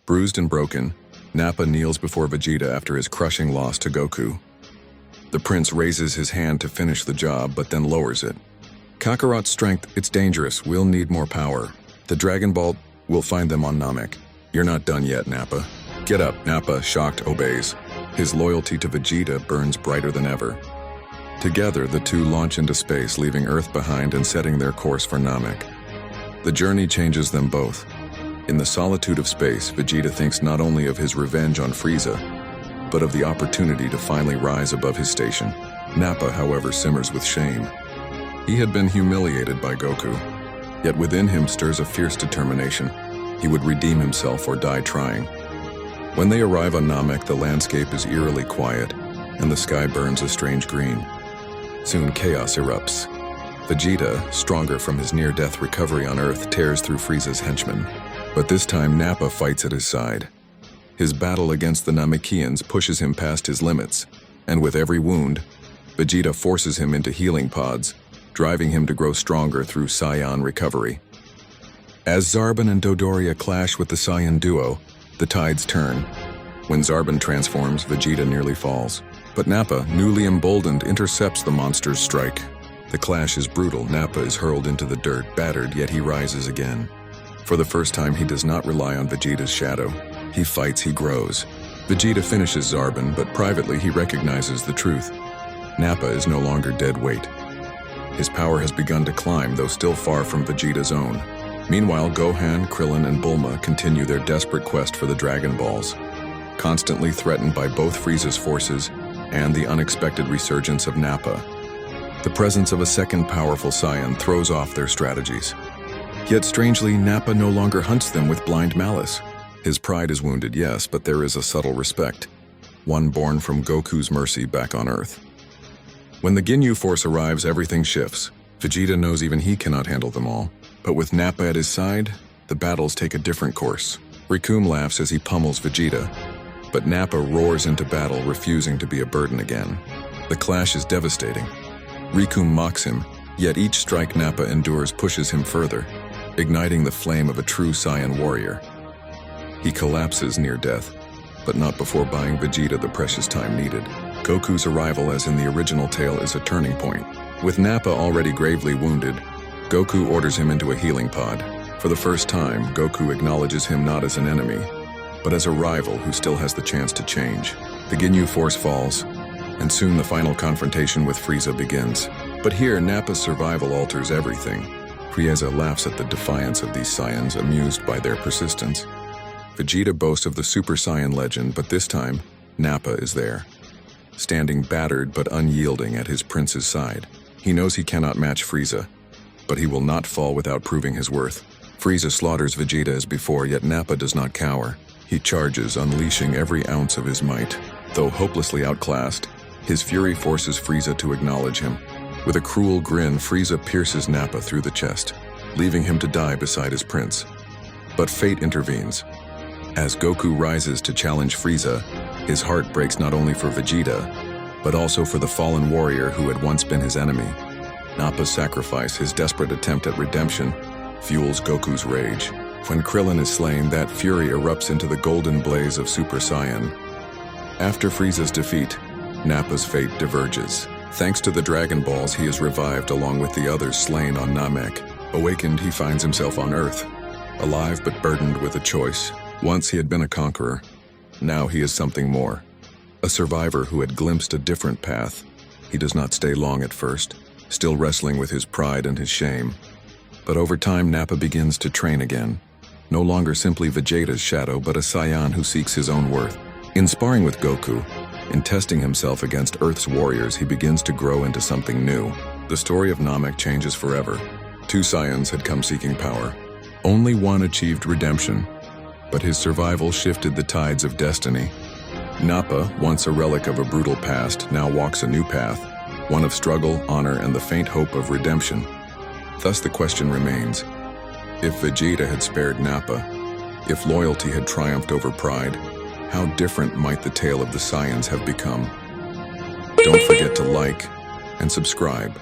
Bruised and broken, Nappa kneels before Vegeta after his crushing loss to Goku. The prince raises his hand to finish the job, but then lowers it. Kakarot's strength, it's dangerous, we'll need more power. The Dragon Ball, we'll find them on Namek. You're not done yet, Nappa. Get up, Nappa, shocked, obeys. His loyalty to Vegeta burns brighter than ever. Together, the two launch into space, leaving Earth behind and setting their course for Namek. The journey changes them both. In the solitude of space, Vegeta thinks not only of his revenge on Frieza, but of the opportunity to finally rise above his station. Nappa, however, simmers with shame. He had been humiliated by Goku, yet within him stirs a fierce determination. He would redeem himself or die trying. When they arrive on Namek, the landscape is eerily quiet, and the sky burns a strange green. Soon chaos erupts. Vegeta, stronger from his near-death recovery on Earth, tears through Frieza's henchmen. But this time, Nappa fights at his side. His battle against the Namekians pushes him past his limits, and with every wound, Vegeta forces him into healing pods, driving him to grow stronger through Saiyan recovery. As Zarbon and Dodoria clash with the Saiyan duo, the tides turn. When Zarbon transforms, Vegeta nearly falls. But Nappa, newly emboldened, intercepts the monster's strike. The clash is brutal. Nappa is hurled into the dirt, battered, yet he rises again. For the first time, he does not rely on Vegeta's shadow. He fights, he grows. Vegeta finishes Zarbon, but privately he recognizes the truth. Nappa is no longer dead weight. His power has begun to climb, though still far from Vegeta's own. Meanwhile, Gohan, Krillin, and Bulma continue their desperate quest for the Dragon Balls, constantly threatened by both Frieza's forces and the unexpected resurgence of Nappa. The presence of a second powerful Saiyan throws off their strategies. Yet strangely, Nappa no longer hunts them with blind malice. His pride is wounded, yes, but there is a subtle respect, one born from Goku's mercy back on Earth. When the Ginyu Force arrives, everything shifts. Vegeta knows even he cannot handle them all. But with Nappa at his side, the battles take a different course. Rikum laughs as he pummels Vegeta, but Nappa roars into battle, refusing to be a burden again. The clash is devastating. Rikum mocks him, yet each strike Nappa endures pushes him further, igniting the flame of a true Saiyan warrior. He collapses near death, but not before buying Vegeta the precious time needed. Goku's arrival, as in the original tale, is a turning point. With Nappa already gravely wounded, Goku orders him into a healing pod. For the first time, Goku acknowledges him not as an enemy, but as a rival who still has the chance to change. The Ginyu Force falls, and soon the final confrontation with Frieza begins. But here, Nappa's survival alters everything. Frieza laughs at the defiance of these Saiyans, amused by their persistence. Vegeta boasts of the Super Saiyan legend, but this time, Nappa is there, standing battered but unyielding at his prince's side. He knows he cannot match Frieza, but he will not fall without proving his worth. Frieza slaughters Vegeta as before, yet Nappa does not cower. He charges, unleashing every ounce of his might. Though hopelessly outclassed, his fury forces Frieza to acknowledge him. With a cruel grin, Frieza pierces Nappa through the chest, leaving him to die beside his prince. But fate intervenes. As Goku rises to challenge Frieza, his heart breaks not only for Vegeta, but also for the fallen warrior who had once been his enemy. Nappa's sacrifice, his desperate attempt at redemption, fuels Goku's rage. When Krillin is slain, that fury erupts into the golden blaze of Super Saiyan. After Frieza's defeat, Nappa's fate diverges. Thanks to the Dragon Balls, he is revived along with the others slain on Namek. Awakened, he finds himself on Earth, alive but burdened with a choice. Once he had been a conqueror. Now he is something more. A survivor who had glimpsed a different path. He does not stay long at first, still wrestling with his pride and his shame. But over time, Nappa begins to train again. No longer simply Vegeta's shadow, but a Saiyan who seeks his own worth. In sparring with Goku, in testing himself against Earth's warriors, he begins to grow into something new. The story of Namek changes forever. Two Saiyans had come seeking power. Only one achieved redemption, but his survival shifted the tides of destiny. Nappa, once a relic of a brutal past, now walks a new path, one of struggle, honor, and the faint hope of redemption. Thus the question remains, if Vegeta had spared Nappa, if loyalty had triumphed over pride, how different might the tale of the Saiyans have become? Don't forget to like and subscribe.